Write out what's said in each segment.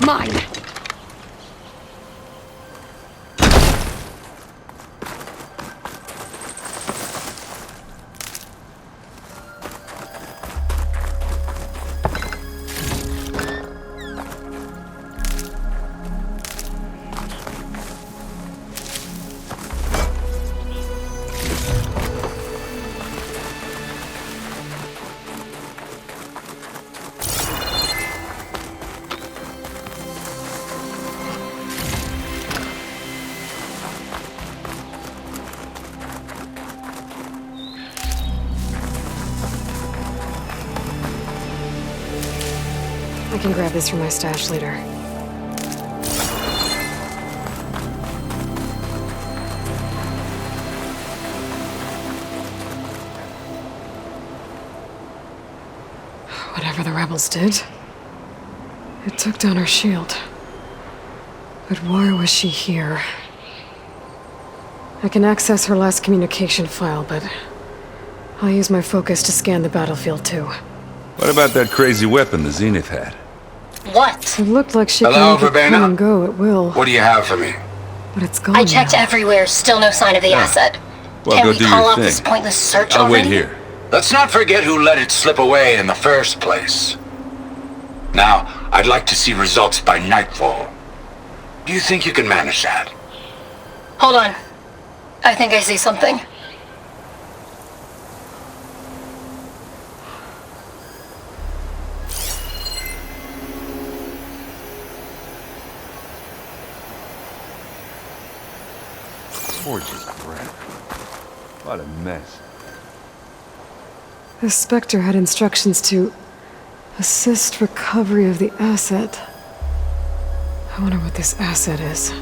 Mine! I can grab this from my stash later. Whatever the rebels did, it took down her shield. But why was she here? I can access her last communication file, but I'll use my focus to scan the battlefield too. What about that crazy weapon the Zenith had? What? It looked like she Hello, could make it Verbena? come and go at will, What do you have for me? but it's gone I checked now. everywhere, still no sign of the asset. Well, Can go we do call your off thing. this pointless search I'll already? wait here. Let's not forget who let it slip away in the first place. Now, I'd like to see results by nightfall. Do you think you can manage that? Hold on. I think I see something. Gorgeous crap. What a mess. The Spectre had instructions to assist recovery of the asset. I wonder what this asset is.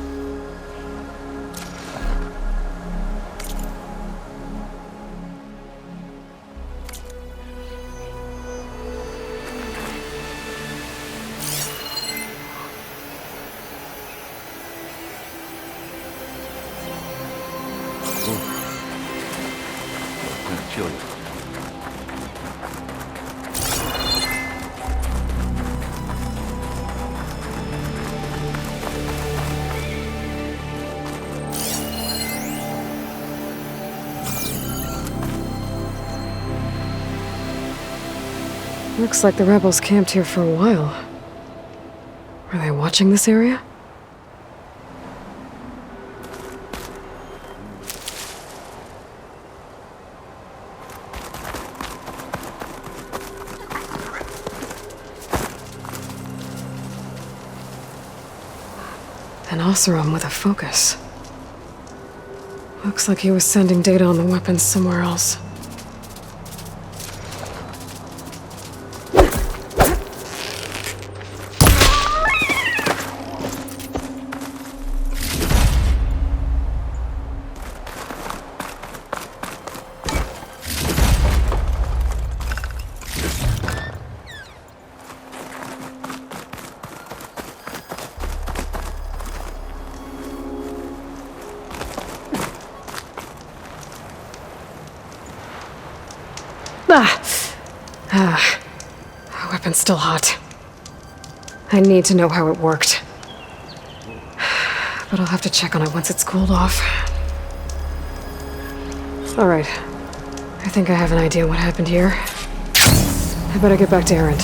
Kind of chilly. Looks like the rebels camped here for a while. Were they watching this area? An Oseram with a focus. Looks like he was sending data on the weapons somewhere else. The weapon's still hot. I need to know how it worked. But I'll have to check on it once it's cooled off. Alright. I think I have an idea what happened here. I better get back to Erend.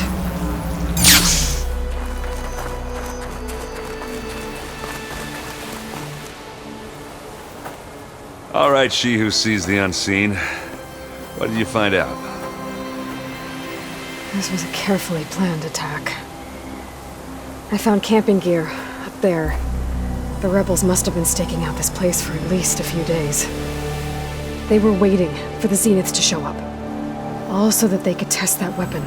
All right, she who sees the unseen. What did you find out? This was a carefully planned attack. I found camping gear up there. The rebels must have been staking out this place for at least a few days. They were waiting for the Zeniths to show up. All so that they could test that weapon.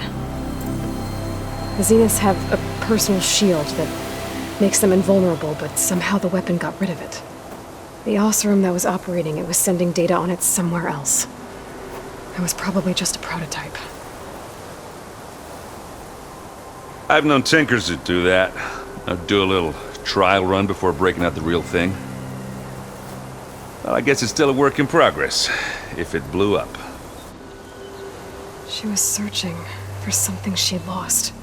The Zeniths have a personal shield that makes them invulnerable, but somehow the weapon got rid of it. The Oseram that was operating it was sending data on it somewhere else. It was probably just a prototype. I've known tinkers that do that. I'd do a little trial run before breaking out the real thing. Well, I guess it's still a work in progress, if it blew up. She was searching for something she lost.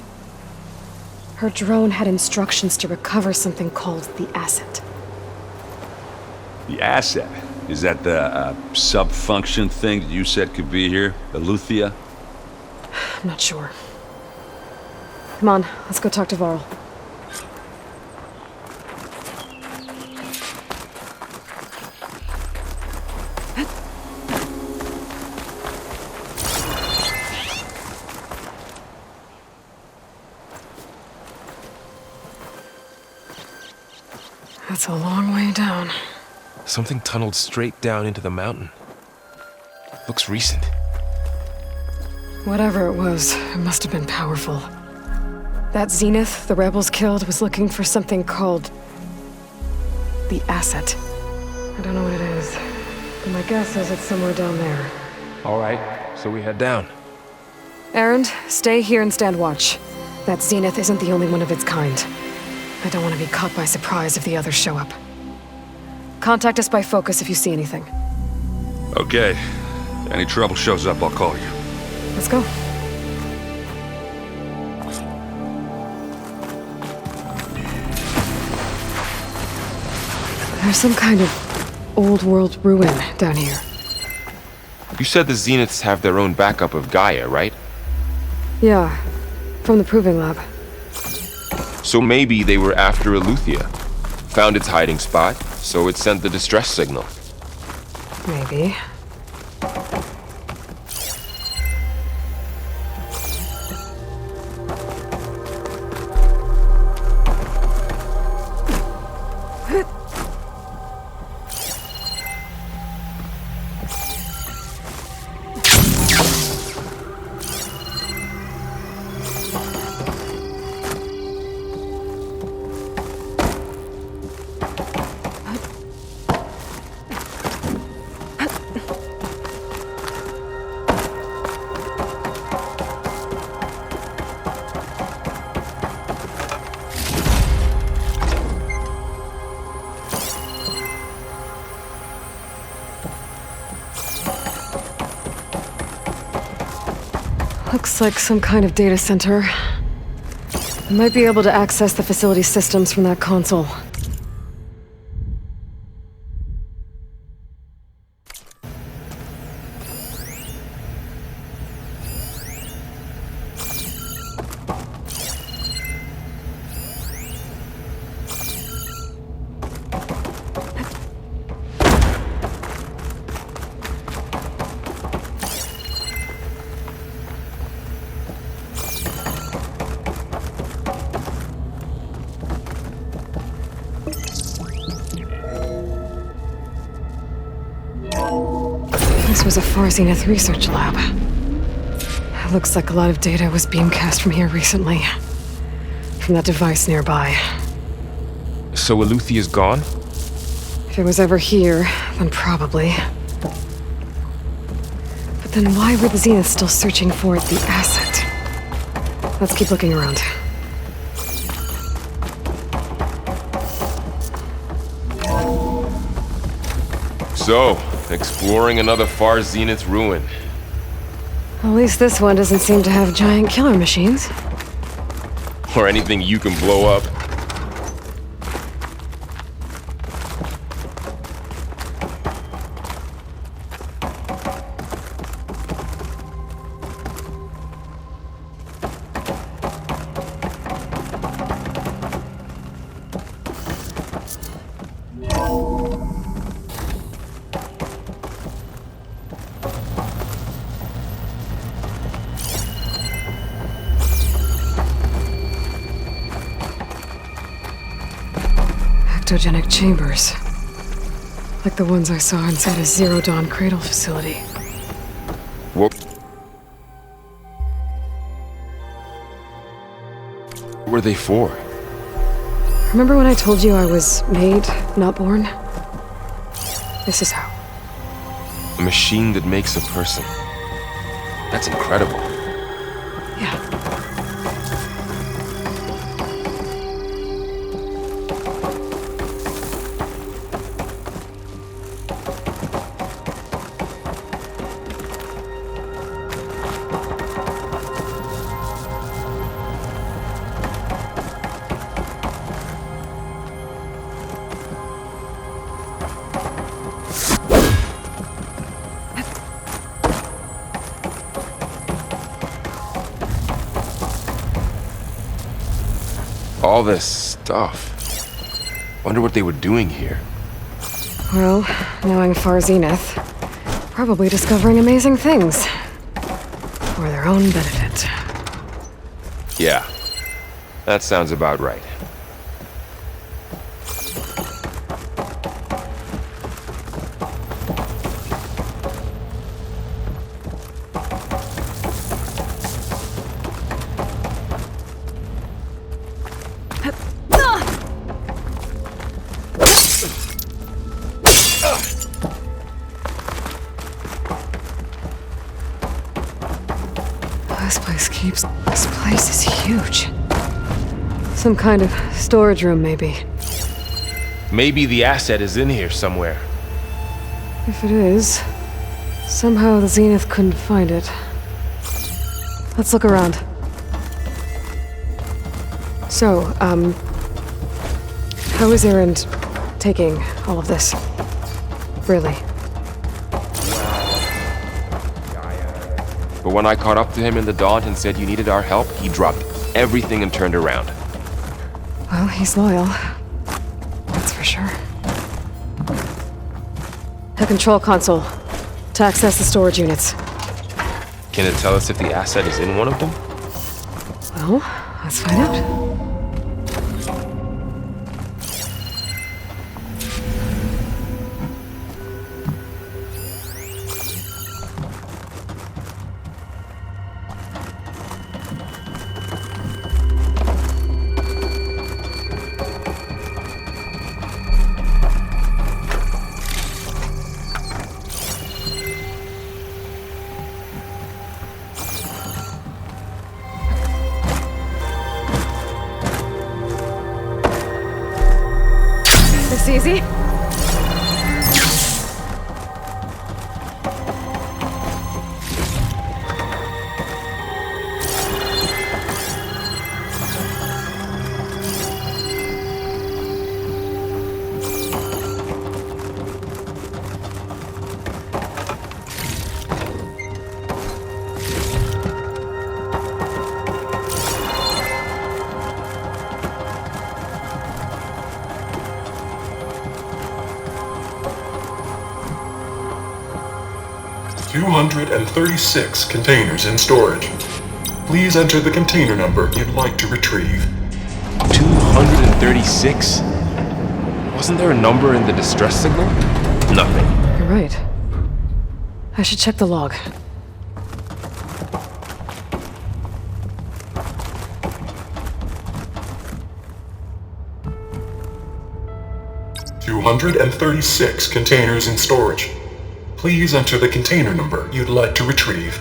Her drone had instructions to recover something called the asset. The asset? Is that the sub-function thing that you said could be here? Eleuthia? I'm not sure. Come on, let's go talk to Varl. That's a long way down. Something tunneled straight down into the mountain. Looks recent. Whatever it was, it must have been powerful. That Zenith the rebels killed was looking for something called the asset. I don't know what it is, but my guess is it's somewhere down there. All right, so we head down. Erend, stay here and stand watch. That Zenith isn't the only one of its kind. I don't want to be caught by surprise if the others show up. Contact us by focus if you see anything. Okay. Any trouble shows up, I'll call you. Let's go. There's some kind of old world ruin down here. You said the Zeniths have their own backup of Gaia, right? Yeah, from the Proving Lab. So maybe they were after Eleuthia. Found its hiding spot, so it sent the distress signal. Maybe. Looks like some kind of data center. I might be able to access the facility systems from that console. This was a Far Zenith research lab. It looks like a lot of data was beamcast from here recently. From that device nearby. So Eleuthia's gone? If it was ever here, then probably. But then why were the Zeniths still searching for the asset? Let's keep looking around. So, exploring another Far Zenith ruin. At least this one doesn't seem to have giant killer machines. Or anything you can blow up. Ectogenic chambers. Like the ones I saw inside a Zero Dawn cradle facility. What were they for? Remember when I told you I was made, not born? This is how. A machine that makes a person. That's incredible. Yeah. All this stuff. Wonder what they were doing here. Well, knowing Far Zenith, probably discovering amazing things. Or their own Benedict. Yeah, that sounds about right. This place is huge. Some kind of storage room, maybe. Maybe the asset is in here somewhere. If it is, somehow the Zenith couldn't find it. Let's look around. So, how is Erend taking all of this? Really? But when I caught up to him in the Daunt and said you needed our help, he dropped everything and turned around. Well, he's loyal. That's for sure. The control console. To access the storage units. Can it tell us if the asset is in one of them? Well, let's find out. 236 containers in storage. Please enter the container number you'd like to retrieve. 236? Wasn't there a number in the distress signal? Nothing. You're right. I should check the log. "236 containers in storage. Please enter the container number you'd like to retrieve."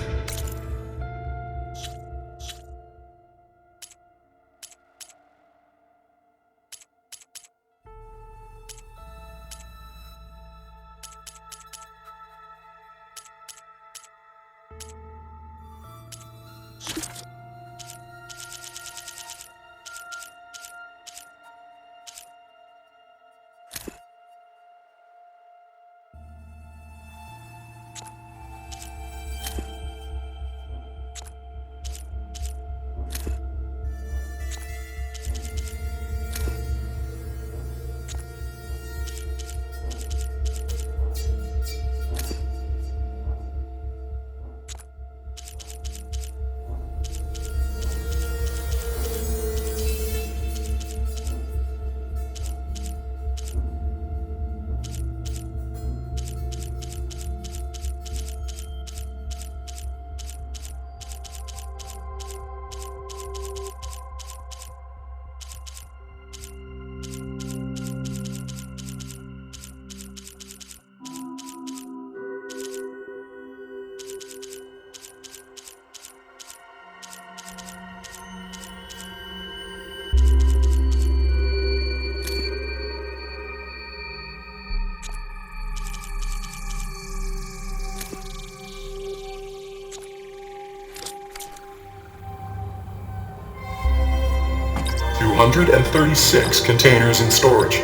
"236 containers in storage.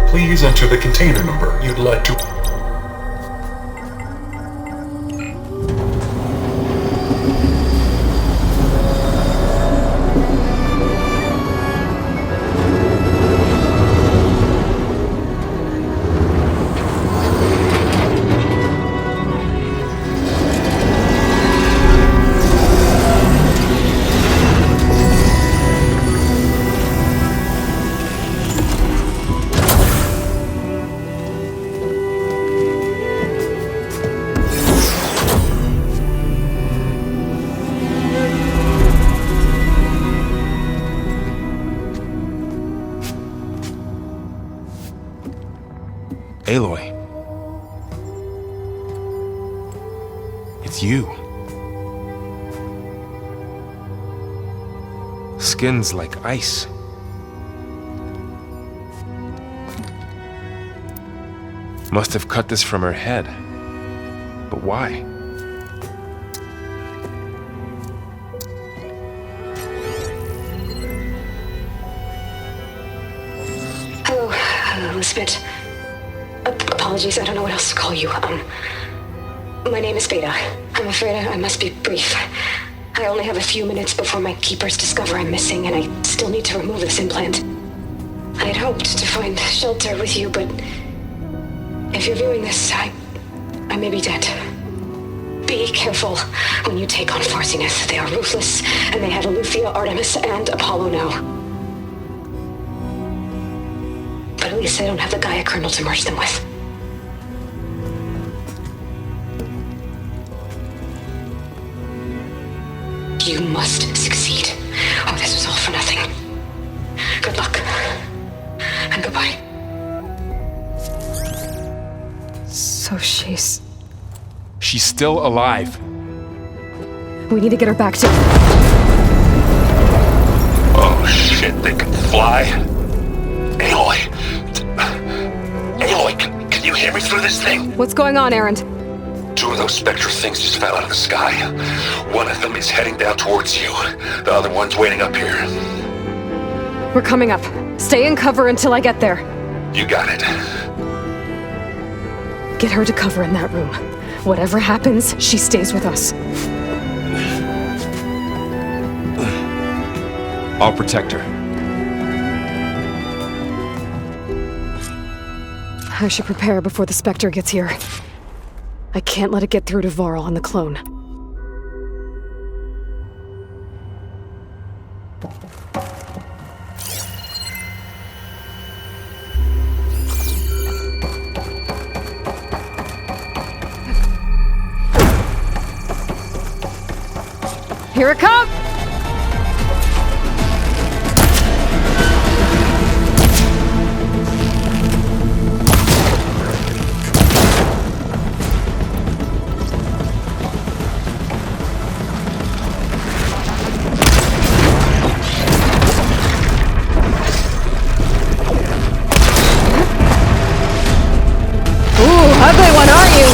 Please enter the container number you'd like to..." Aloy. It's you. Skin's like ice. Must have cut this from her head. But why? Hello, Elizabeth. Apologies, I don't know what else to call you. My name is Beta. I'm afraid I must be brief. I only have a few minutes before my keepers discover I'm missing, and I still need to remove this implant. I had hoped to find shelter with you, but if you're viewing this, I may be dead. Be careful when you take on Farsineth. They are ruthless, and they have Eleuthia, Artemis, and Apollo now. But at least they don't have the Gaia kernel to merge them with. You must succeed, or this was all for nothing. Good luck, and goodbye. So she's... She's still alive. We need to get her back to... Oh shit, they can fly? Aloy! Aloy, can you hear me through this thing? What's going on, Erend? 2 of those spectral things just fell out of the sky. One of them is heading down towards you. The other one's waiting up here. We're coming up. Stay in cover until I get there. You got it. Get her to cover in that room. Whatever happens, she stays with us. I'll protect her. I should prepare before the Spectre gets here. I can't let it get through to Varl and the clone. Here it comes! Ugly one, are you?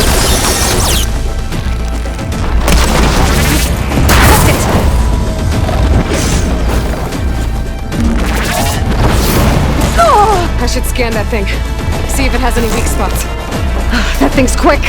Oh, I should scan that thing. See if it has any weak spots. That thing's quick.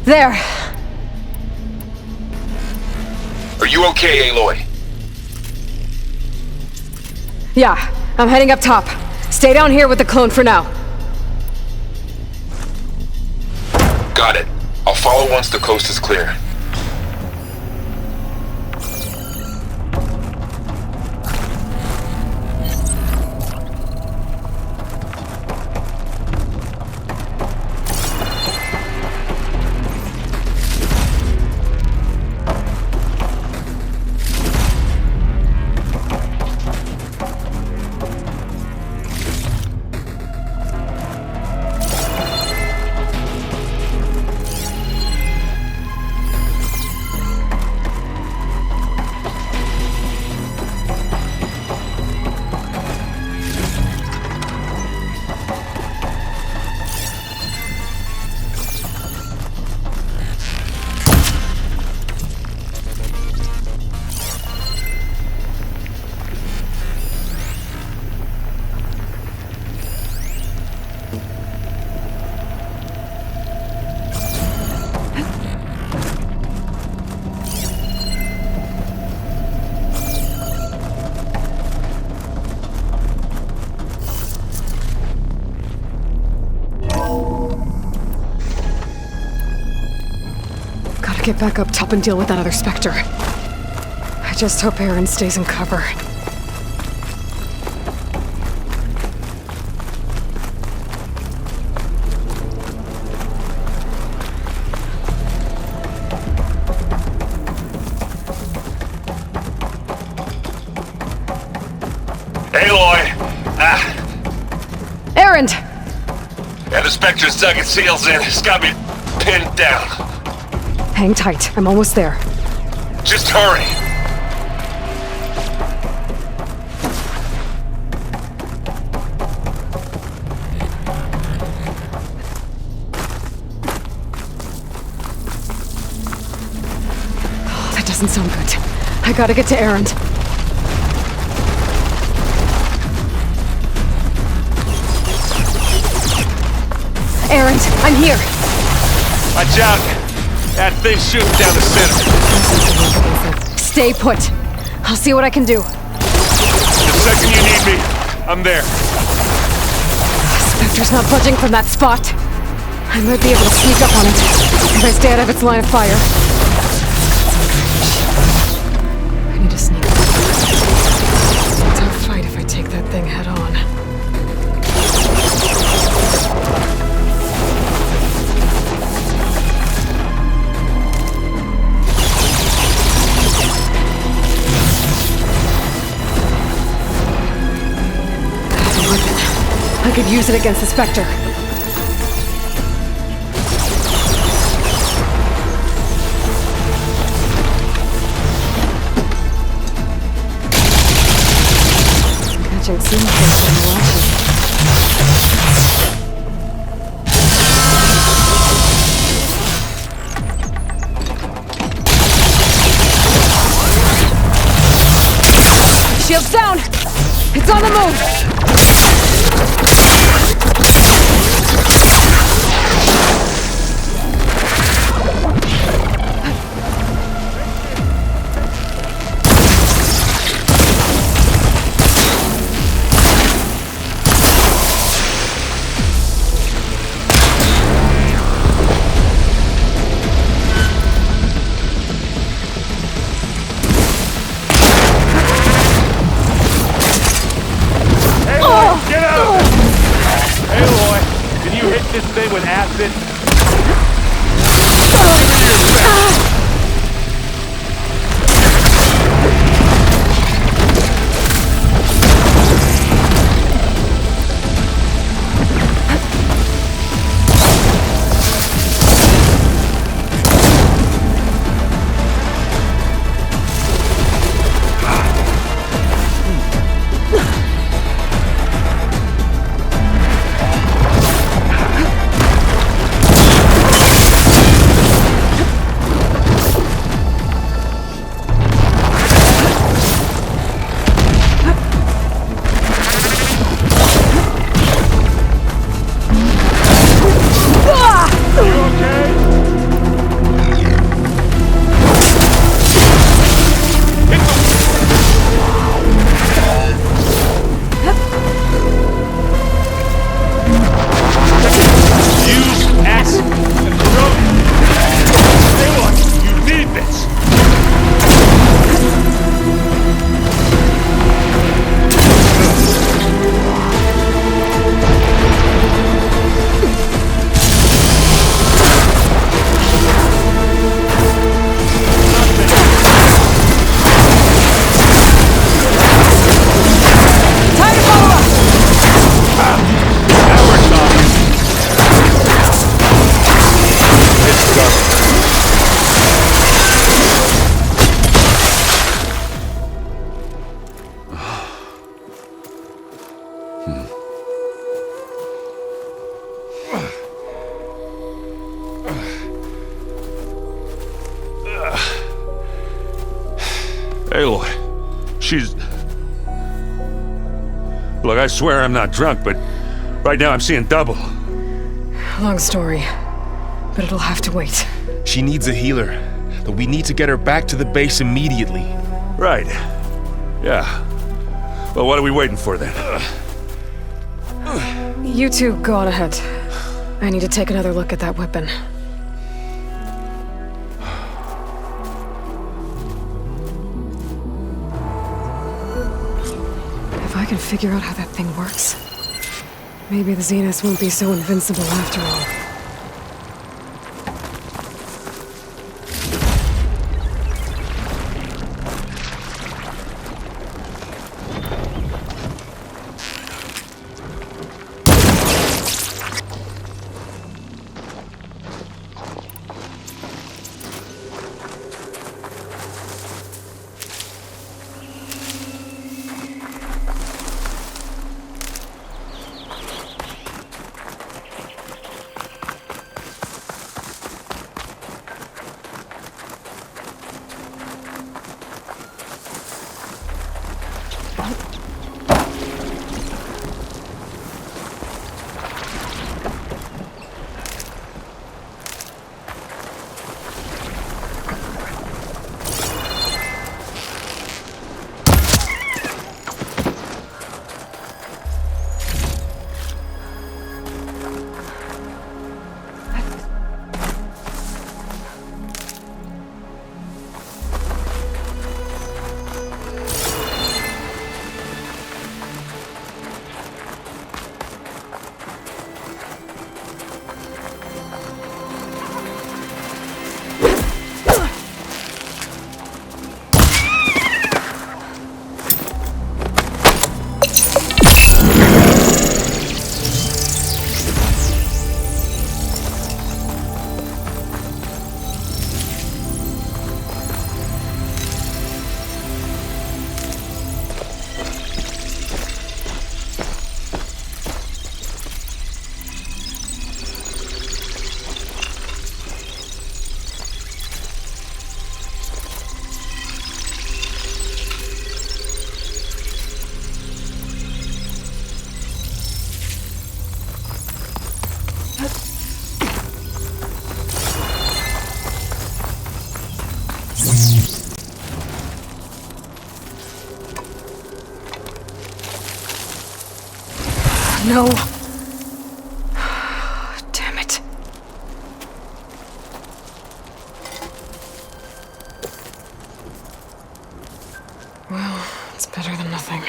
There. Are you okay, Aloy? Yeah, I'm heading up top. Stay down here with the clone for now. Got it. I'll follow once the coast is clear. Get back up top and deal with that other Spectre. I just hope Aaron stays in cover. Aloy! Aaron! Yeah, the Spectre's dug its heels in. It's got me pinned down. Hang tight. I'm almost there. Just hurry! That doesn't sound good. I gotta get to Aaron. Aaron, I'm here! Watch out! That thing's shooting down the center. Stay put. I'll see what I can do. The second you need me, I'm there. Spectre's not budging from that spot. I might be able to sneak up on it if I stay out of its line of fire. I need to sneak up. It's a fight if I take that thing head on. I could use it against the Spectre. Catching some fish in the watches. Shields down! It's on the move! This thing with acid. Aloy, she's... Look, I swear I'm not drunk, but right now I'm seeing double. Long story, but it'll have to wait. She needs a healer, but we need to get her back to the base immediately. Right. Yeah. Well, what are we waiting for then? You two go on ahead. I need to take another look at that weapon. If I can figure out how that thing works, maybe the Zeniths won't be so invincible after all. No. Damn it. Well, it's better than nothing.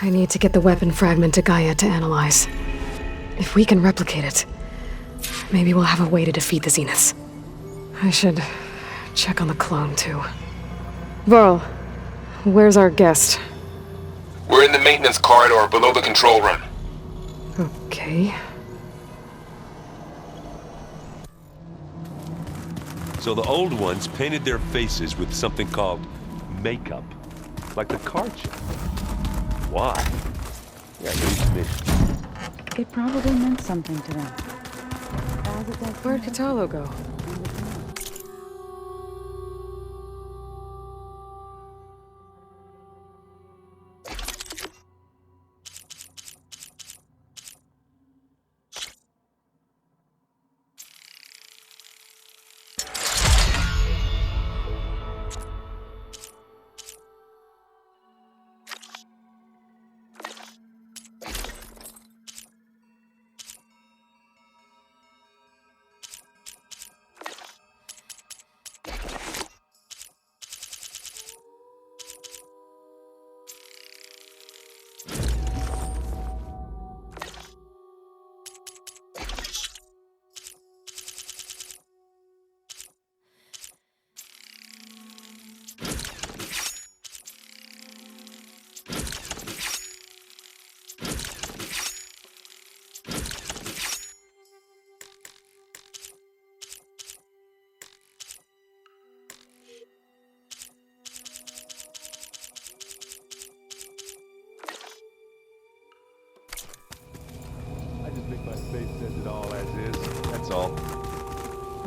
I need to get the weapon fragment to Gaia to analyze. If we can replicate it, maybe we'll have a way to defeat the Zeniths. I should check on the clone, too. Varl, where's our guest? We're in the maintenance corridor below the control room. Okay. So the old ones painted their faces with something called makeup, like the card show. Why? Yeah, news mission. It probably meant something to them. Where'd Katalo go?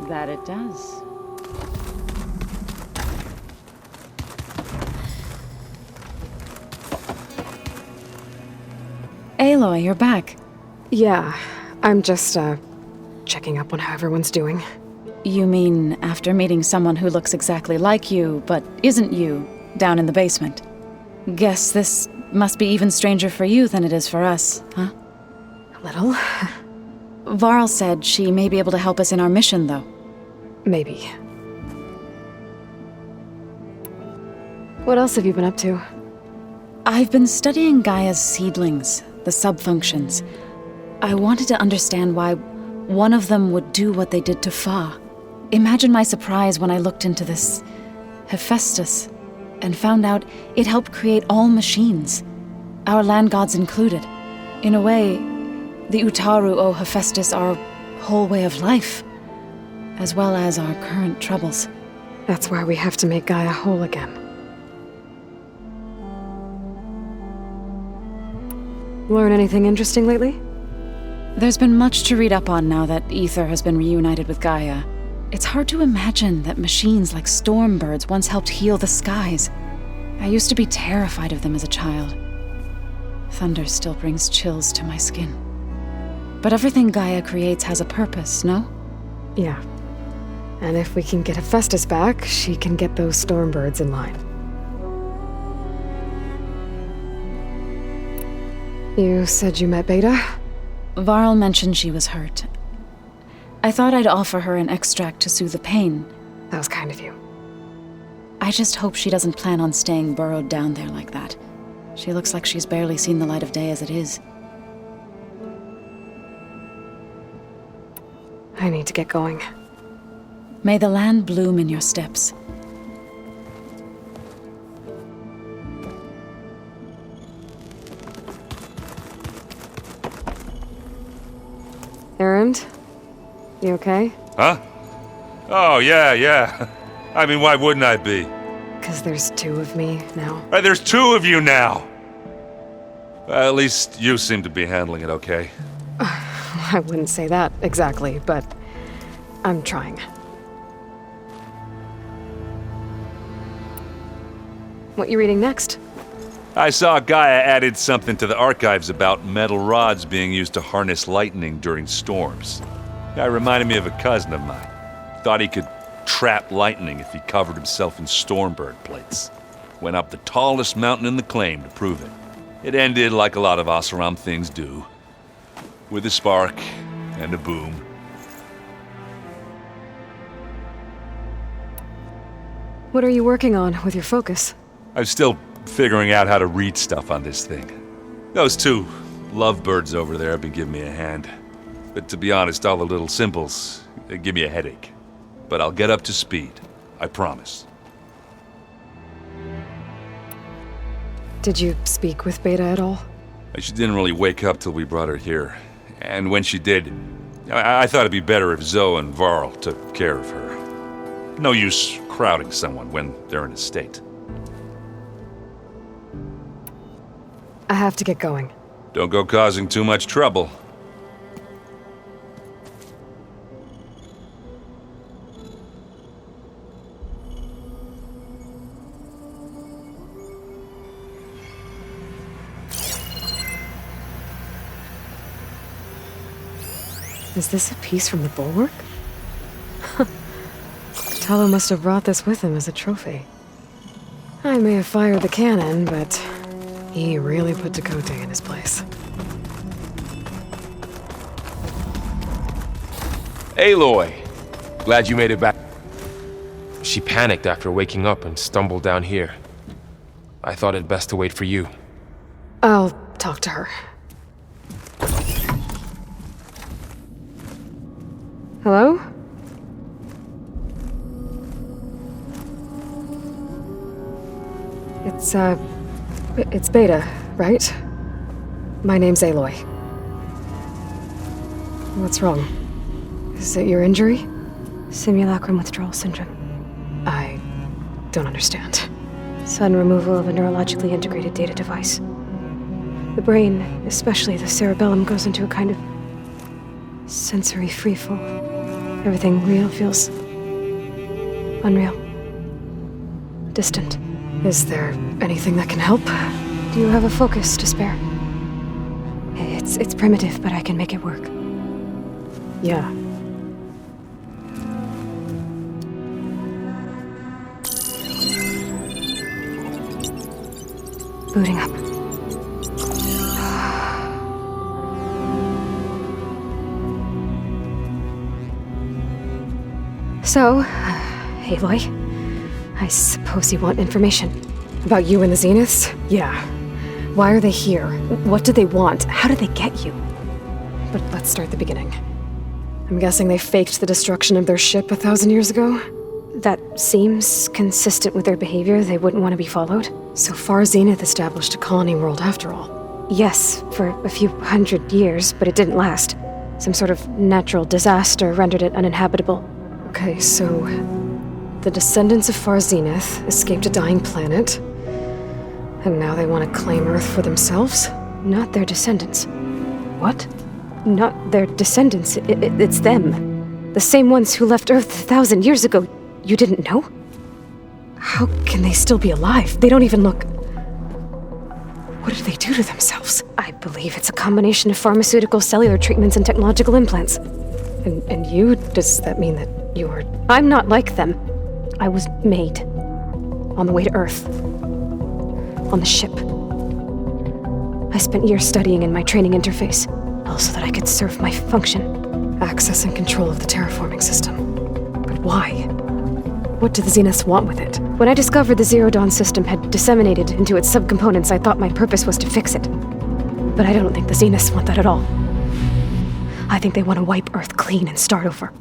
That it does. Aloy, you're back. Yeah, I'm just, checking up on how everyone's doing. You mean after meeting someone who looks exactly like you, but isn't you, down in the basement? Guess this must be even stranger for you than it is for us, huh? A little. Varl said she may be able to help us in our mission, though. Maybe. What else have you been up to? I've been studying Gaia's seedlings, the subfunctions. I wanted to understand why one of them would do what they did to Fa. Imagine my surprise when I looked into this Hephaestus and found out it helped create all machines, our land gods included. In a way, the Utaru owe Hephaestus our whole way of life, as well as our current troubles. That's why we have to make Gaia whole again. Learn anything interesting lately? There's been much to read up on now that Aether has been reunited with Gaia. It's hard to imagine that machines like Stormbirds once helped heal the skies. I used to be terrified of them as a child. Thunder still brings chills to my skin. But everything Gaia creates has a purpose, no? Yeah. And if we can get Hephaestus back, she can get those Stormbirds in line. You said you met Beta? Varl mentioned she was hurt. I thought I'd offer her an extract to soothe the pain. That was kind of you. I just hope she doesn't plan on staying burrowed down there like that. She looks like she's barely seen the light of day as it is. I need to get going. May the land bloom in your steps. Erend? You okay? Huh? Oh, yeah. I mean, why wouldn't I be? 'Cause there's two of me now. Right, there's two of you now! At least you seem to be handling it okay. I wouldn't say that exactly, but I'm trying. What you reading next? I saw Gaia added something to the archives about metal rods being used to harness lightning during storms. Guy reminded me of a cousin of mine. Thought he could trap lightning if he covered himself in Stormbird plates. Went up the tallest mountain in the claim to prove it. It ended like a lot of Oseram things do. With a spark and a boom. What are you working on with your focus? I'm still figuring out how to read stuff on this thing. Those two lovebirds over there have been giving me a hand. But to be honest, all the little symbols, they give me a headache. But I'll get up to speed. I promise. Did you speak with Beta at all? She didn't really wake up till we brought her here. And when she did, I thought it'd be better if Zoe and Varl took care of her. No use crowding someone when they're in a state. I have to get going. Don't go causing too much trouble. Is this a piece from the bulwark? Talo must have brought this with him as a trophy. I may have fired the cannon, but he really put Dakota in his place. Aloy! Glad you made it back. She panicked after waking up and stumbled down here. I thought it best to wait for you. I'll talk to her. Hello? It's Beta, right? My name's Aloy. What's wrong? Is it your injury? Simulacrum withdrawal syndrome. I don't understand. Sudden removal of a neurologically integrated data device. The brain, especially the cerebellum, goes into a kind of sensory freefall. Everything real feels unreal. Distant. Is there anything that can help? Do you have a focus to spare? It's primitive, but I can make it work. Yeah. Booting up. So, Aloy, I suppose you want information. About you and the Zeniths? Yeah. Why are they here? What do they want? How did they get you? But let's start at the beginning. I'm guessing they faked the destruction of their ship 1,000 years ago? That seems consistent with their behavior. They wouldn't want to be followed. So Far Zenith established a colony world after all. Yes, for a few hundred years, but it didn't last. Some sort of natural disaster rendered it uninhabitable. Okay, so the descendants of Far Zenith escaped a dying planet, and now they want to claim Earth for themselves? Not their descendants. What? Not their descendants. It's them. The same ones who left Earth 1,000 years ago. You didn't know? How can they still be alive? They don't even look... What did they do to themselves? I believe it's a combination of pharmaceutical, cellular treatments, and technological implants. And you? Does that mean that you are... I'm not like them. I was made. On the way to Earth. On the ship. I spent years studying in my training interface, all so that I could serve my function. Access and control of the terraforming system. But why? What do the Zeniths want with it? When I discovered the Zero Dawn system had disseminated into its subcomponents, I thought my purpose was to fix it. But I don't think the Zeniths want that at all. I think they want to wipe Earth clean and start over.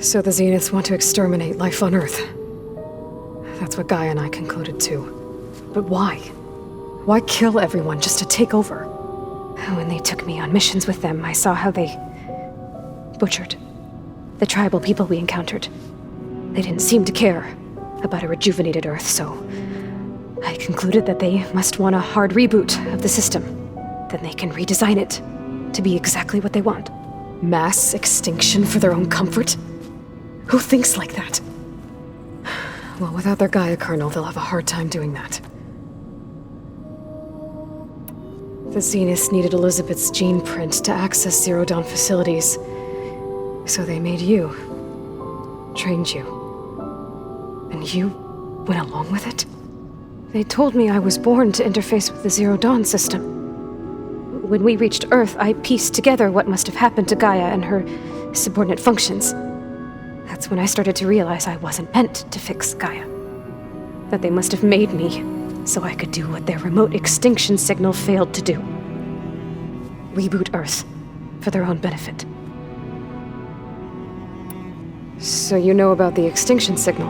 So the Zeniths want to exterminate life on Earth. That's what Gaia and I concluded too. But why? Why kill everyone just to take over? When they took me on missions with them, I saw how they butchered the tribal people we encountered. They didn't seem to care about a rejuvenated Earth, so I concluded that they must want a hard reboot of the system. Then they can redesign it to be exactly what they want. Mass extinction for their own comfort? Who thinks like that? Well, without their Gaia kernel, they'll have a hard time doing that. The Zeniths needed Elizabeth's gene print to access Zero Dawn facilities. So they made you. Trained you. And you went along with it? They told me I was born to interface with the Zero Dawn system. When we reached Earth, I pieced together what must have happened to Gaia and her subordinate functions. That's when I started to realize I wasn't meant to fix Gaia. That they must have made me so I could do what their remote extinction signal failed to do. Reboot Earth for their own benefit. So you know about the extinction signal?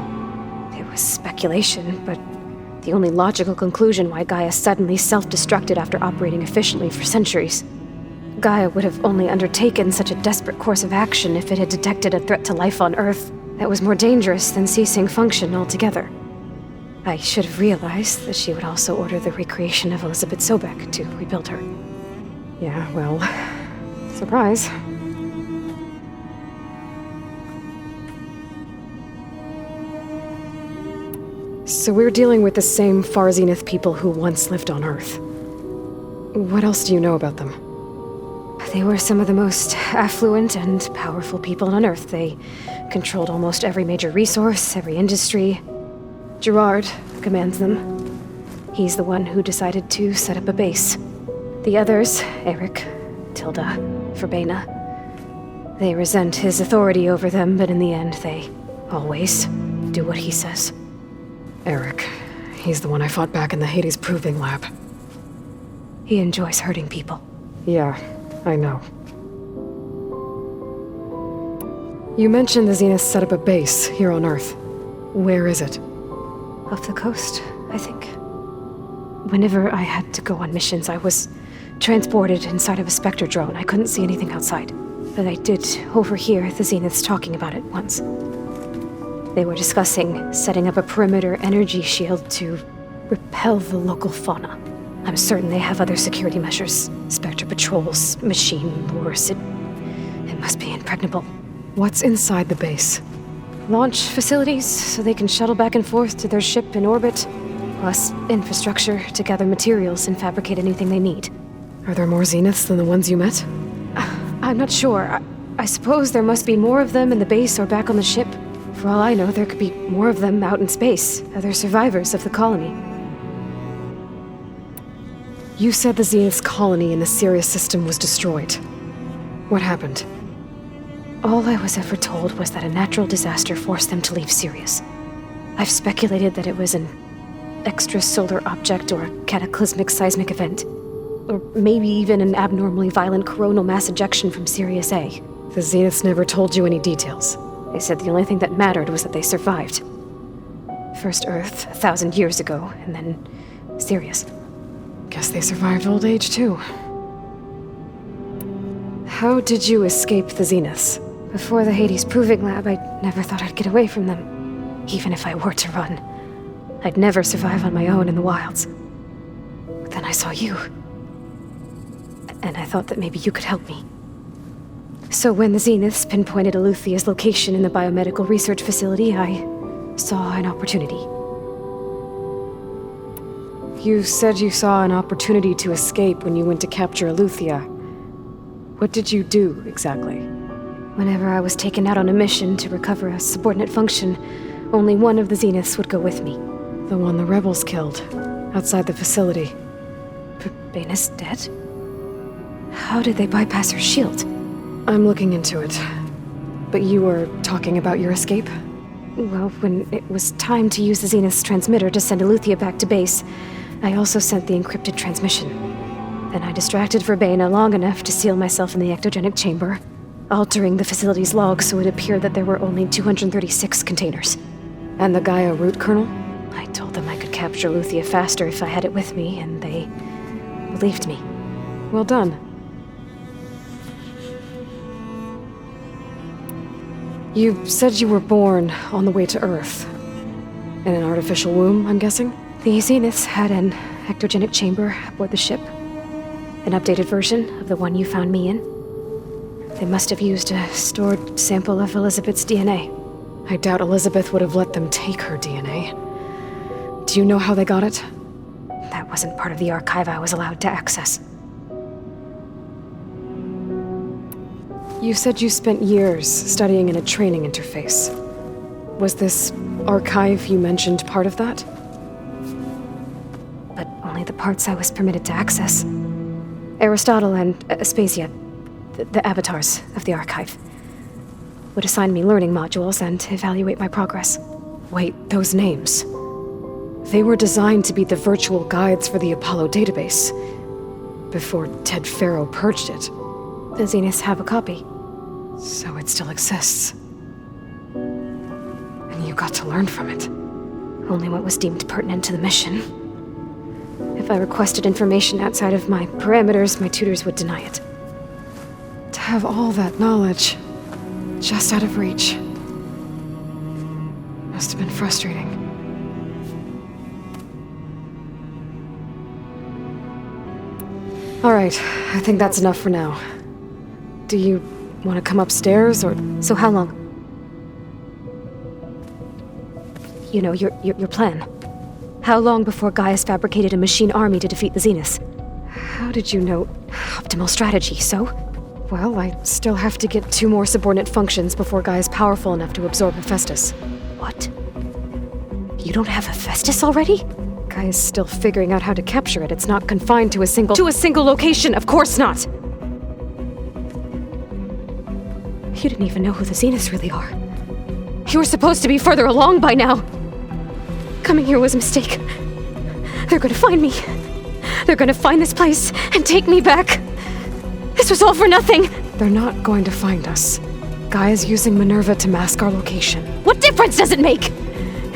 It was speculation, but the only logical conclusion why Gaia suddenly self-destructed after operating efficiently for centuries. Gaia would have only undertaken such a desperate course of action if it had detected a threat to life on Earth that was more dangerous than ceasing function altogether. I should have realized that she would also order the recreation of Elizabeth Sobek to rebuild her. Yeah, well, surprise. So we're dealing with the same Far Zenith people who once lived on Earth. What else do you know about them? They were some of the most affluent and powerful people on Earth. They controlled almost every major resource, every industry. Gerard commands them. He's the one who decided to set up a base. The others, Eric, Tilda, Verbena, they resent his authority over them, but in the end, they always do what he says. Eric, he's the one I fought back in the Hades Proving Lab. He enjoys hurting people. Yeah, I know. You mentioned the Zeniths set up a base here on Earth. Where is it? Off the coast, I think. Whenever I had to go on missions, I was transported inside of a Spectre drone. I couldn't see anything outside. But I did overhear the Zeniths talking about it once. They were discussing setting up a perimeter energy shield to repel the local fauna. I'm certain they have other security measures. Spectre patrols, machine lures. It Must be impregnable. What's inside the base? Launch facilities, so they can shuttle back and forth to their ship in orbit, plus infrastructure to gather materials and fabricate anything they need. Are there more Zeniths than the ones you met? I'm not sure. I suppose there must be more of them in the base or back on the ship. For all I know, there could be more of them out in space, other survivors of the colony. You said the Zenith's colony in the Sirius system was destroyed. What happened? All I was ever told was that a natural disaster forced them to leave Sirius. I've speculated that it was an extrasolar object or a cataclysmic seismic event. Or maybe even an abnormally violent coronal mass ejection from Sirius A. The Zeniths never told you any details. They said the only thing that mattered was that they survived. First Earth, 1,000 years ago, and then Sirius. Guess they survived old age, too. How did you escape the Zeniths? Before the Hades Proving Lab, I never thought I'd get away from them. Even if I were to run. I'd never survive on my own in the wilds. But then I saw you. And I thought that maybe you could help me. So when the Zeniths pinpointed Eluthia's location in the biomedical research facility, I saw an opportunity. You said you saw an opportunity to escape when you went to capture Eluthia. What did you do, exactly? Whenever I was taken out on a mission to recover a subordinate function, only one of the Zeniths would go with me. The one the rebels killed, outside the facility. Baina's dead? How did they bypass her shield? I'm looking into it. But you were talking about your escape? Well, when it was time to use the Zenith's transmitter to send Eluthia back to base, I also sent the encrypted transmission. Then I distracted Verbena long enough to seal myself in the ectogenic chamber, altering the facility's log so it appeared that there were only 236 containers. And the Gaia root kernel? I told them I could capture Eluthia faster if I had it with me, and they believed me. Well done. You said you were born on the way to Earth. In an artificial womb, I'm guessing? The Zeniths had an ectogenic chamber aboard the ship. An updated version of the one you found me in. They must have used a stored sample of Elizabeth's DNA. I doubt Elizabeth would have let them take her DNA. Do you know how they got it? That wasn't part of the archive I was allowed to access. You said you spent years studying in a training interface. Was this archive you mentioned part of that? But only the parts I was permitted to access. Aristotle and Aspasia, the avatars of the archive, would assign me learning modules and evaluate my progress. Wait, those names. They were designed to be the virtual guides for the Apollo database, before Ted Faro purged it. The Zeniths have a copy. So it still exists. And you got to learn from it. Only what was deemed pertinent to the mission. If I requested information outside of my parameters, my tutors would deny it. To have all that knowledge, just out of reach, must have been frustrating. All right, I think that's enough for now. Do you want to come upstairs, or... So how long? You know, your plan. How long before Gaius fabricated a machine army to defeat the Zeniths? How did you know? Optimal strategy, so? Well, I still have to get 2 more subordinate functions before Gaia's powerful enough to absorb Hephaestus. What? You don't have Hephaestus already? Gaia's still figuring out how to capture it. It's not confined to a single location, of course not! You didn't even know who the Zeniths really are. You were supposed to be further along by now. Coming here was a mistake. They're gonna find me. They're gonna find this place and take me back. This was all for nothing. They're not going to find us. Gaia's using Minerva to mask our location. What difference does it make?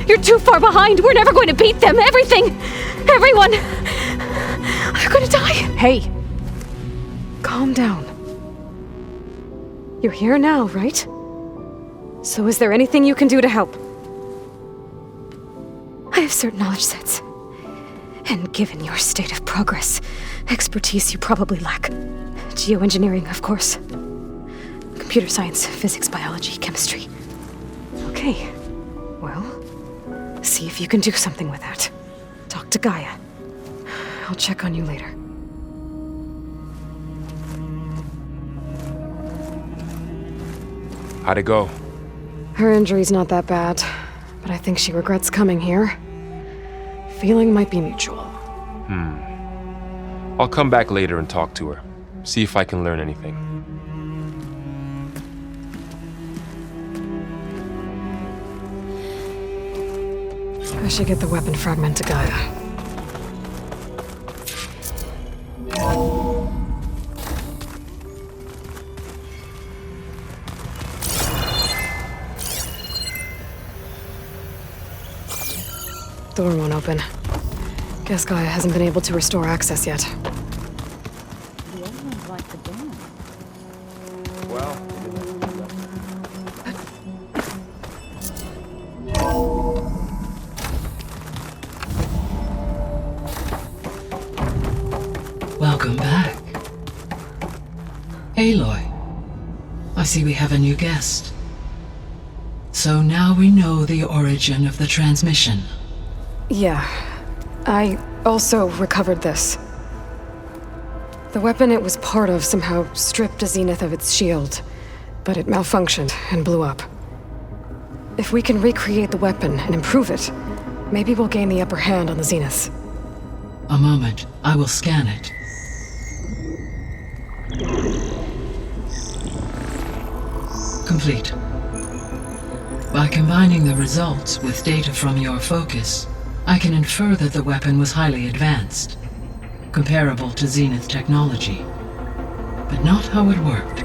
You're too far behind. We're never going to beat them. Everything. Everyone. They're gonna die. Hey. Calm down. You're here now, right? So is there anything you can do to help? I have certain knowledge sets. And given your state of progress, expertise you probably lack. Geoengineering, of course. computer science, physics, biology, chemistry. Okay. Well, see if you can do something with that. Talk to Gaia. I'll check on you later. How'd it go? Her injury's not that bad, but I think she regrets coming here. Feeling might be mutual. I'll come back later and talk to her. See if I can learn anything. I should get the weapon fragment to Gaia. Door won't open. Guess Gaia hasn't been able to restore access yet. The other ones like the dome. Well, Welcome back. Aloy, I see we have a new guest. So now we know the origin of the transmission. Yeah. I also recovered this. The weapon it was part of somehow stripped Zenith of its shield, but it malfunctioned and blew up. If we can recreate the weapon and improve it, maybe we'll gain the upper hand on the Zeniths. A moment, I will scan it. Complete. By combining the results with data from your focus, I can infer that the weapon was highly advanced, comparable to Zenith technology, but not how it worked.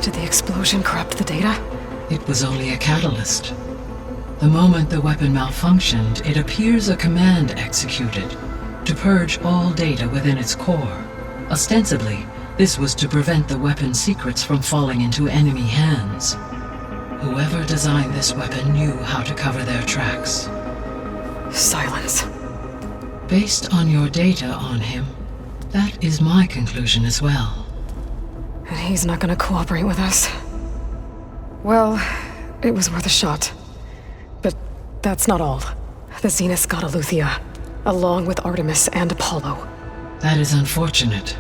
Did the explosion corrupt the data? It was only a catalyst. The moment the weapon malfunctioned, it appears a command executed to purge all data within its core. Ostensibly, this was to prevent the weapon's secrets from falling into enemy hands. Whoever designed this weapon knew how to cover their tracks. Silence. Based on your data on him, that is my conclusion as well. And he's not gonna cooperate with us. Well, it was worth a shot. But that's not all. The Zeniths got Eleuthia, along with Artemis and Apollo. That is unfortunate.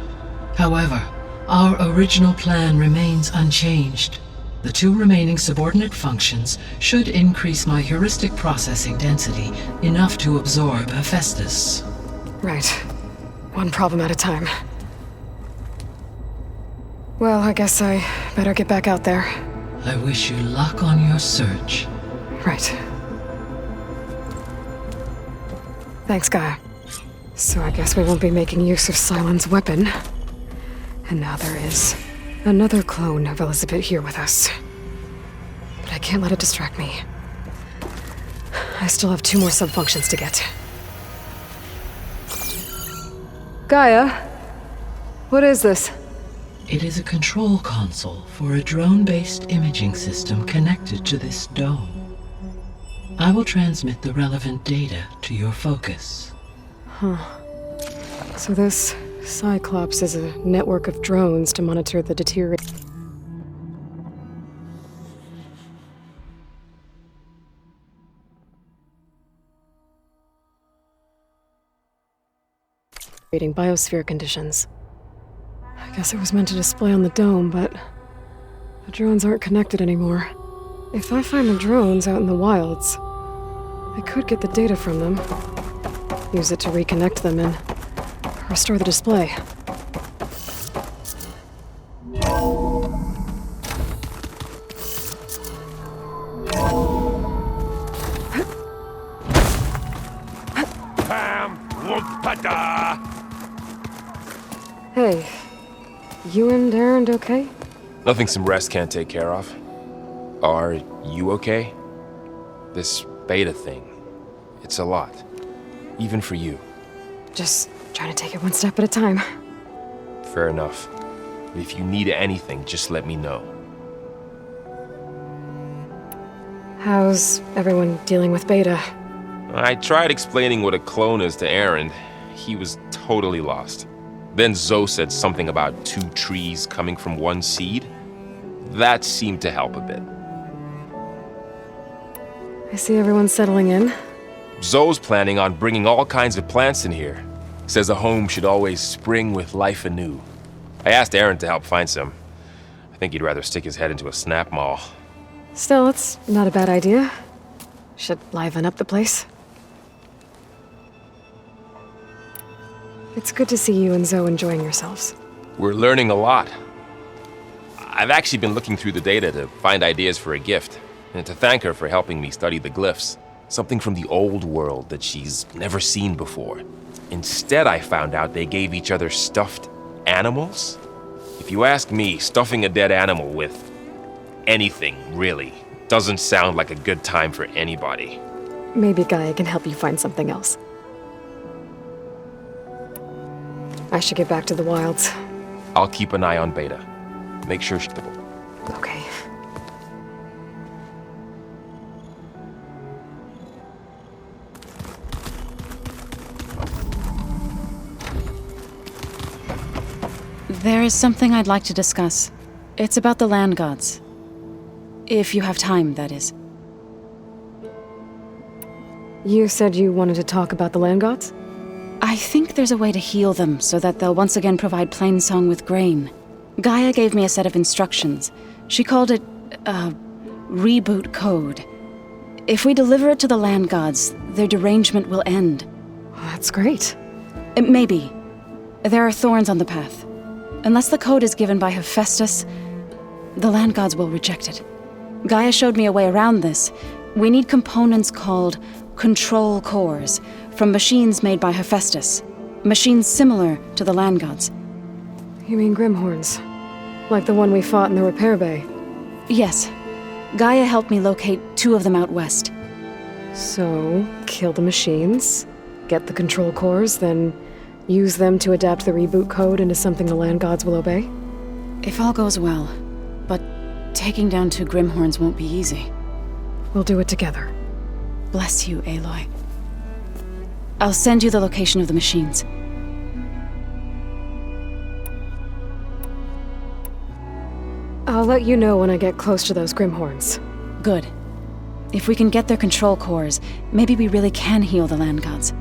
However, our original plan remains unchanged. The two remaining subordinate functions should increase my heuristic processing density enough to absorb Hephaestus. Right. One problem at a time. Well, I guess I better get back out there. I wish you luck on your search. Right. Thanks, Gaia. So I guess we won't be making use of Cylon's weapon. And now there is another clone of Elizabeth here with us. But I can't let it distract me. I still have 2 more sub-functions to get. Gaia? What is this? It is a control console for a drone-based imaging system connected to this dome. I will transmit the relevant data to your focus. So this Cyclops is a network of drones to monitor the deteriorating biosphere conditions. I guess it was meant to display on the dome, but the drones aren't connected anymore. If I find the drones out in the wilds, I could get the data from them, use it to reconnect them and restore the display. Hey, you and Erend okay? nothing some rest can't take care of. Are you okay? This beta thing, it's a lot. Even for you. Just trying to take it one step at a time. Fair enough. If you need anything, just let me know. How's everyone dealing with Beta? I tried explaining what a clone is to Erend. He was totally lost. Then Zoe said something about 2 trees coming from 1 seed. That seemed to help a bit. I see everyone's settling in. Zoe's planning on bringing all kinds of plants in here. Says a home should always spring with life anew. I asked Aaron to help find some. I think he'd rather stick his head into a snap mall. Still, it's not a bad idea. Should liven up the place. It's good to see you and Zoe enjoying yourselves. We're learning a lot. I've actually been looking through the data to find ideas for a gift, and to thank her for helping me study the glyphs. Something from the old world that she's never seen before. Instead, I found out they gave each other stuffed animals. If you ask me, stuffing a dead animal with anything, really, doesn't sound like a good time for anybody. Maybe Gaia can help you find something else. I should get back to the wilds. I'll keep an eye on Beta. Make sure she's... Okay. There is something I'd like to discuss. It's about the land gods. If you have time, that is. You said you wanted to talk about the land gods? I think there's a way to heal them so that they'll once again provide Plainsong with grain. Gaia gave me a set of instructions. She called it, reboot code. If we deliver it to the land gods, their derangement will end. That's great. Maybe. There are thorns on the path. Unless the code is given by Hephaestus, the land gods will reject it. Gaia showed me a way around this. We need components called control cores from machines made by Hephaestus. Machines similar to the land gods. You mean Grimhorns? Like the one we fought in the repair bay? Yes. Gaia helped me locate 2 of them out west. So, kill the machines, get the control cores, then use them to adapt the reboot code into something the land gods will obey? If all goes well. But taking down 2 Grimhorns won't be easy. We'll do it together. Bless you, Aloy. I'll send you the location of the machines. I'll let you know when I get close to those Grimhorns. Good. If we can get their control cores, maybe we really can heal the land gods.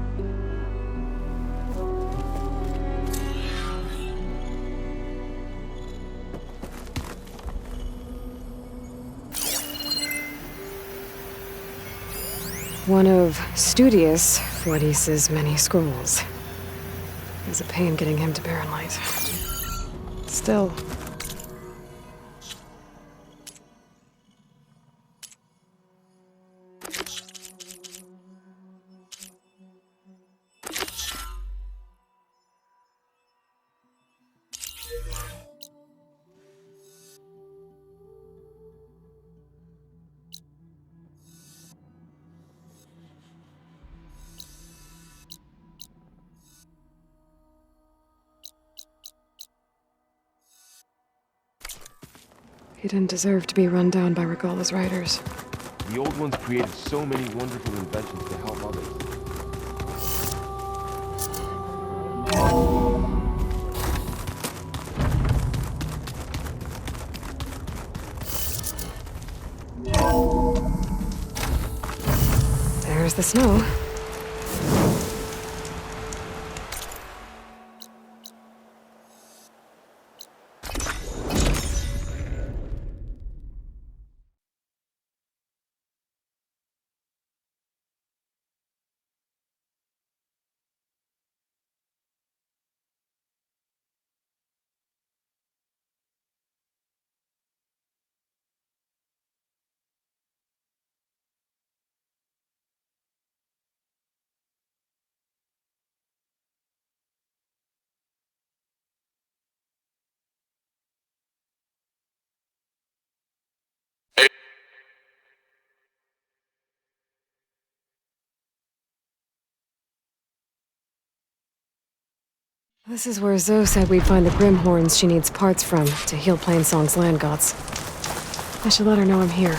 One of Studius Fortis's many scrolls. There's a pain getting him to Barren Light. Still... He didn't deserve to be run down by Regalla's riders. The old ones created so many wonderful inventions to help others. There's the snow. This is where Zoe said we'd find the Grimhorns she needs parts from to heal Plainsong's land gods. I should let her know I'm here.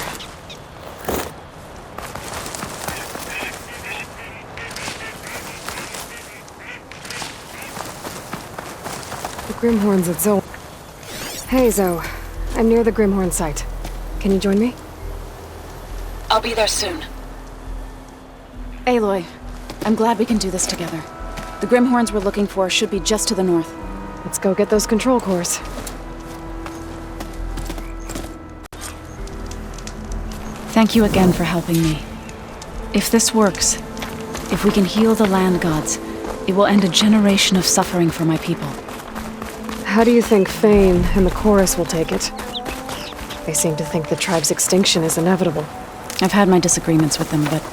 The Grimhorns at Zoe. Hey, Zoe. I'm near the Grimhorn site. Can you join me? I'll be there soon. Aloy, I'm glad we can do this together. The Grimhorns we're looking for should be just to the north. Let's go get those control cores. Thank you again for helping me. If this works, if we can heal the land gods, it will end a generation of suffering for my people. How do you think Fane and the Chorus will take it? They seem to think the tribe's extinction is inevitable. I've had my disagreements with them, but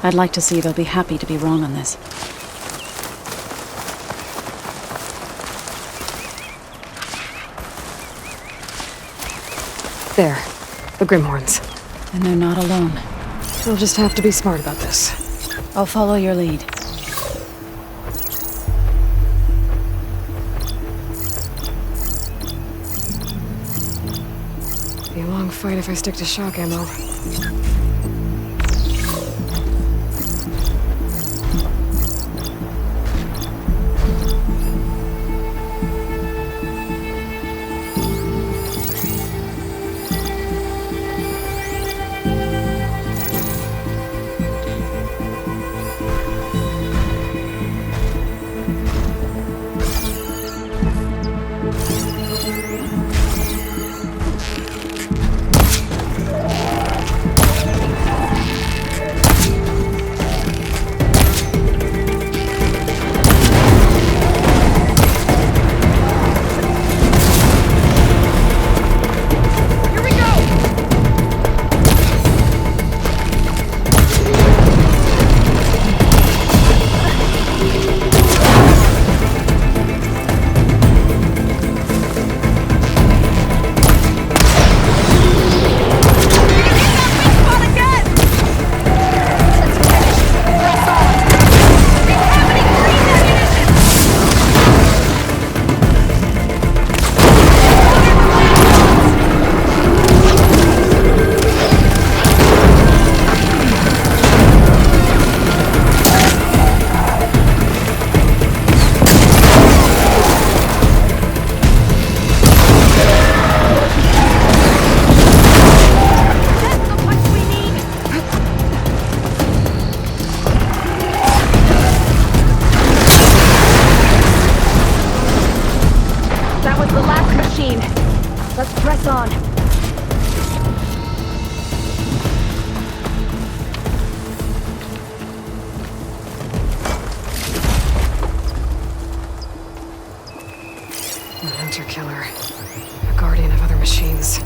I'd like to see they'll be happy to be wrong on this. There. The Grimhorns. And they're not alone. We'll just have to be smart about this. I'll follow your lead. Be a long fight if I stick to shock ammo. Hunter-killer. A guardian of other machines.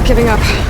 not giving up.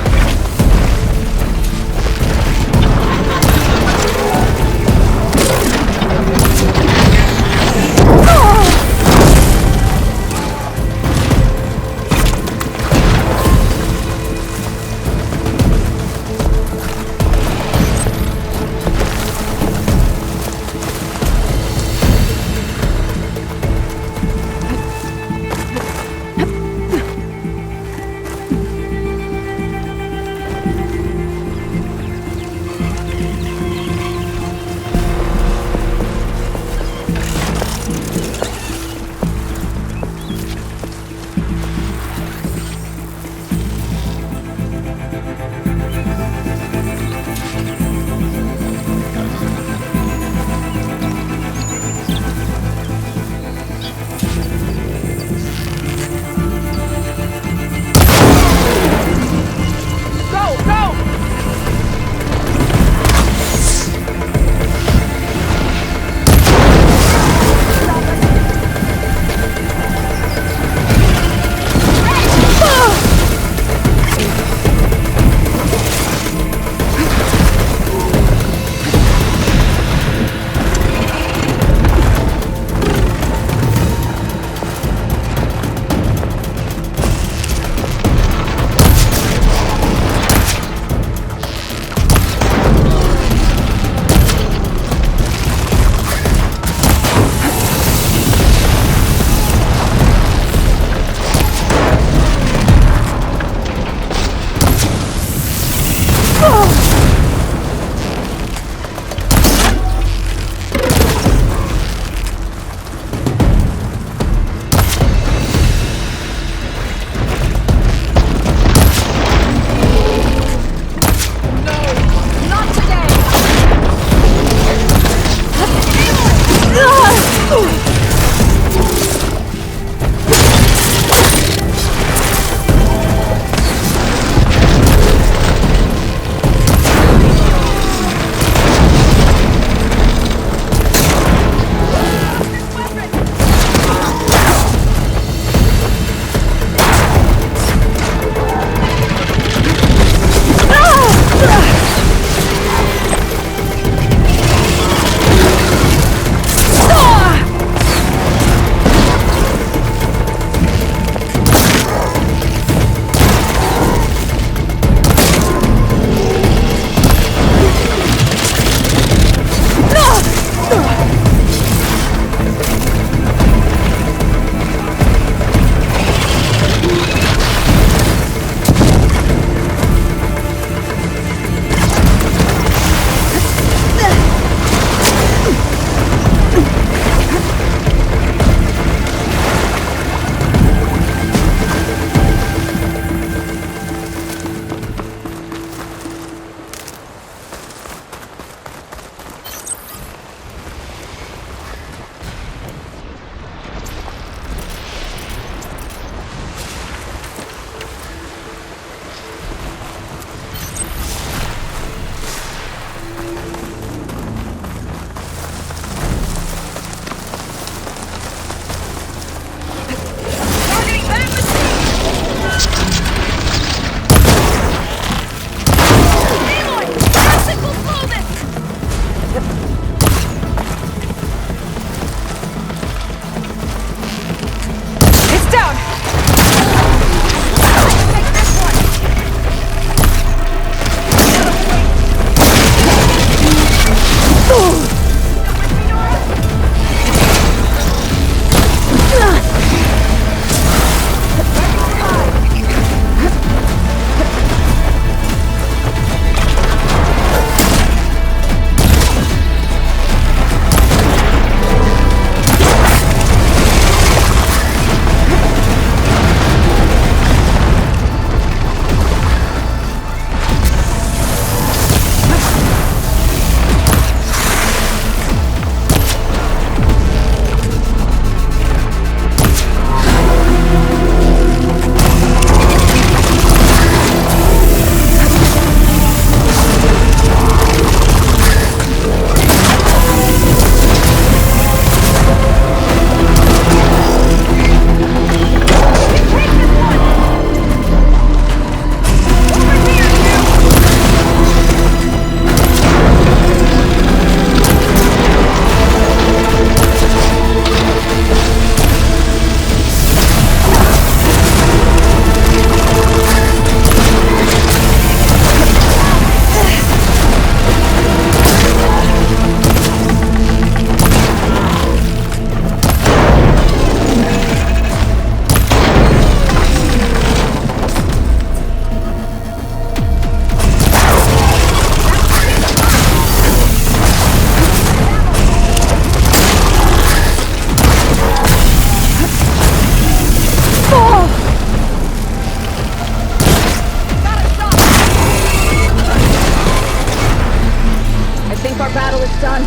Done.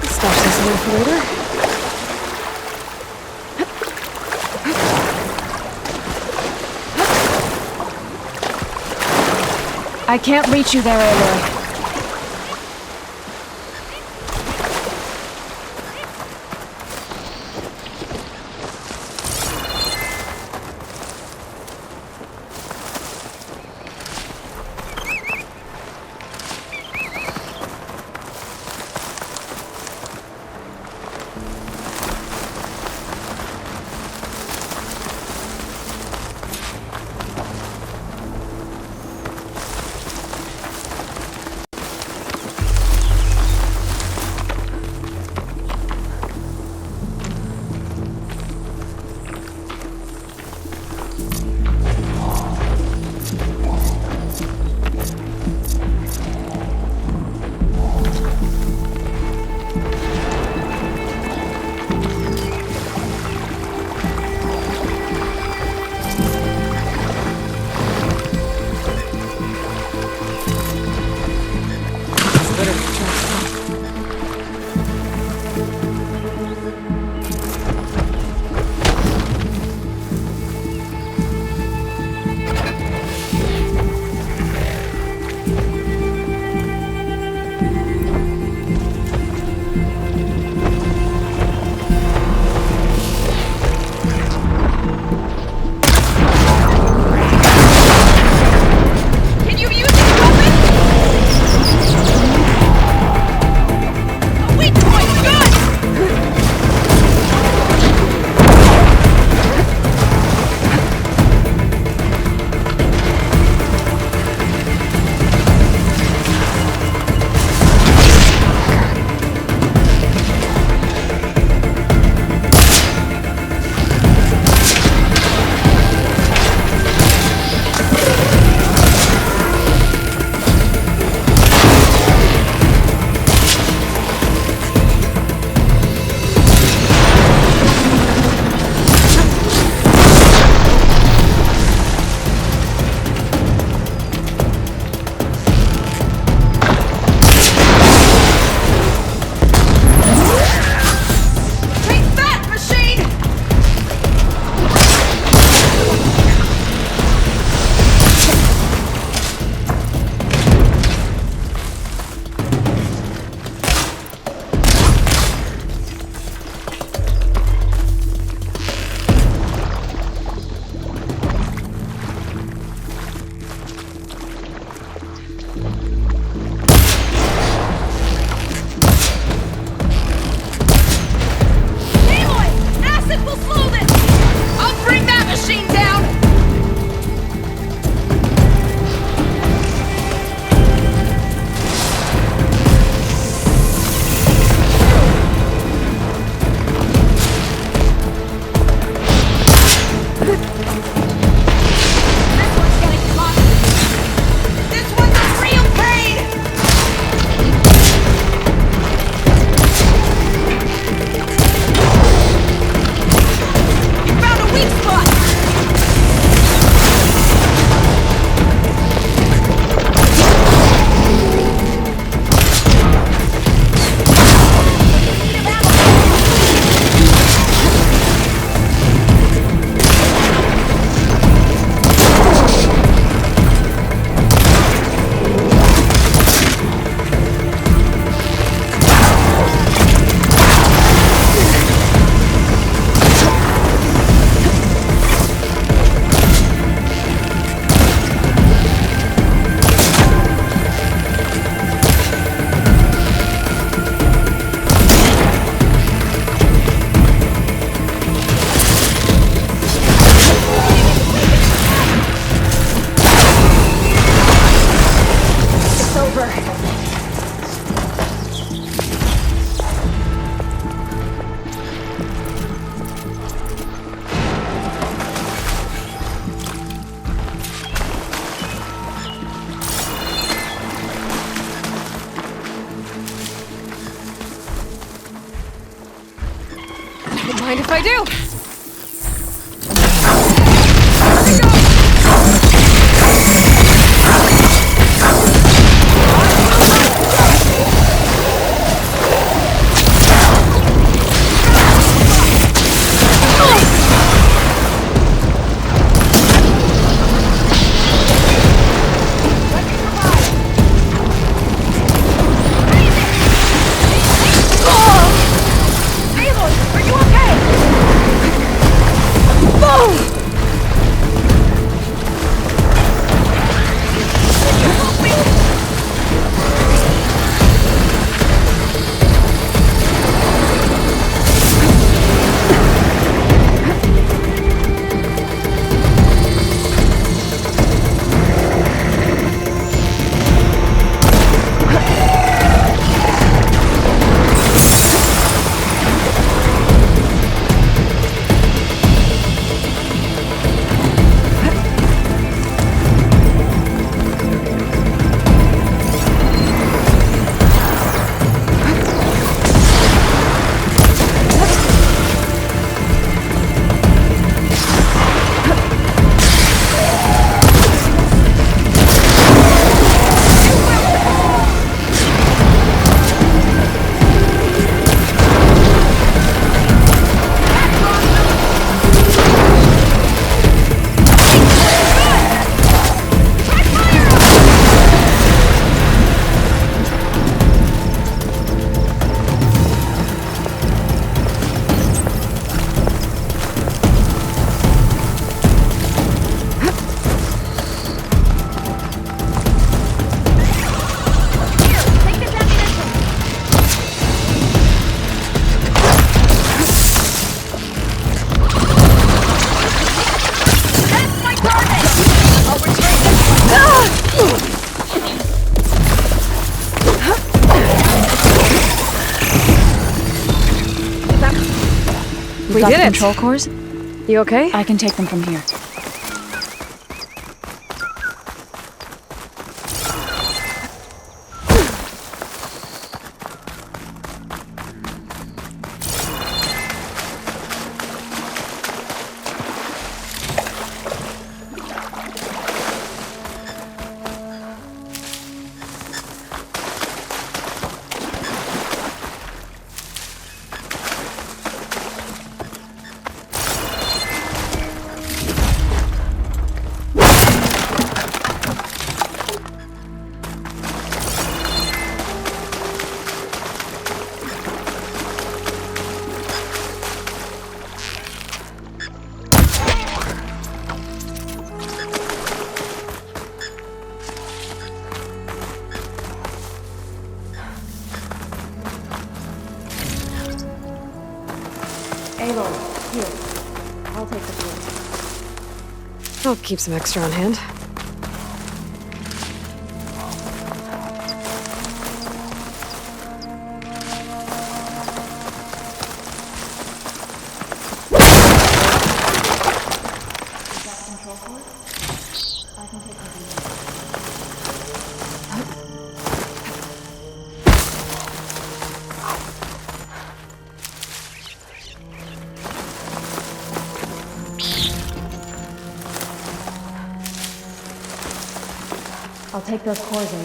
Stash this away for later. I can't reach you there, Aloy. Mind if I do? We got did the it. control cores? You okay? I can take them from here. Aloy, here. I'll take the blue. I'll keep some extra on hand. I'll take those cores in.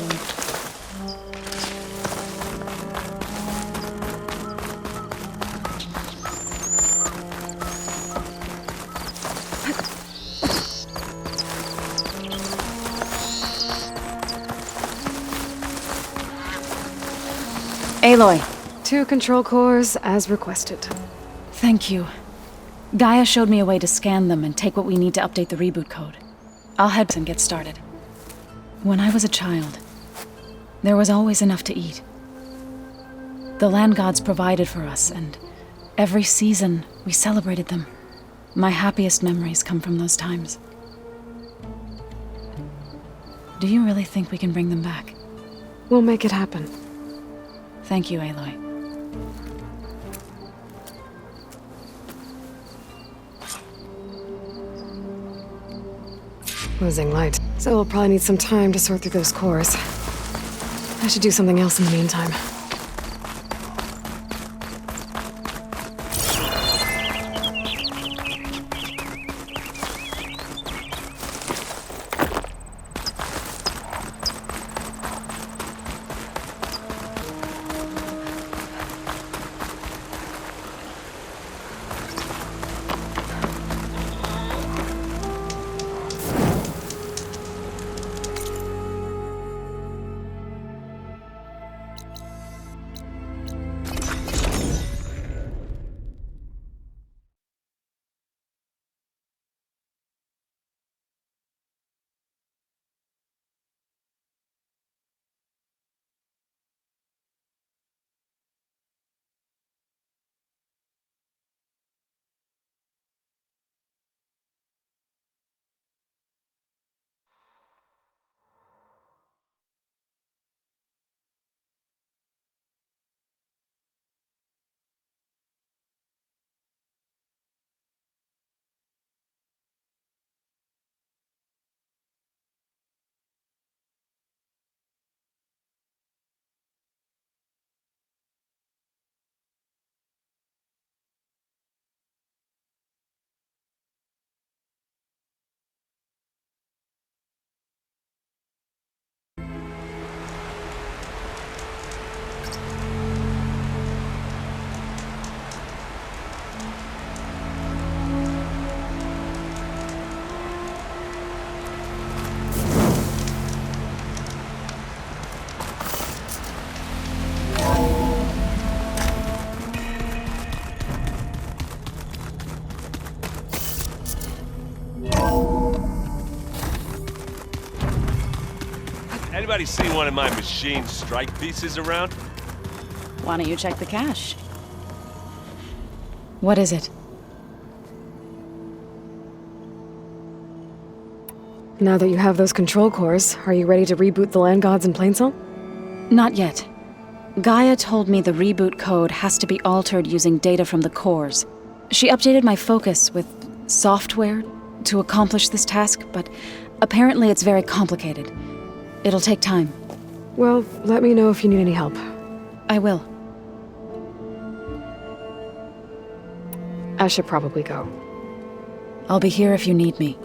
Aloy. 2 control cores, as requested. Thank you. Gaia showed me a way to scan them and take what we need to update the reboot code. I'll head and get started. When I was a child, there was always enough to eat. The land gods provided for us, and every season we celebrated them. My happiest memories come from those times. Do you really think we can bring them back? We'll make it happen. Thank you, Aloy. Losing light. So we'll probably need some time to sort through those cores. I should do something else in the meantime. Anybody seen one of my machine strike pieces around? Why don't you check the cache? What is it? Now that you have those control cores, are you ready to reboot the land gods in Plainsong? Not yet. Gaia told me the reboot code has to be altered using data from the cores. She updated my focus with software to accomplish this task, but apparently it's very complicated. It'll take time. Well, let me know if you need any help. I will. I should probably go. I'll be here if you need me.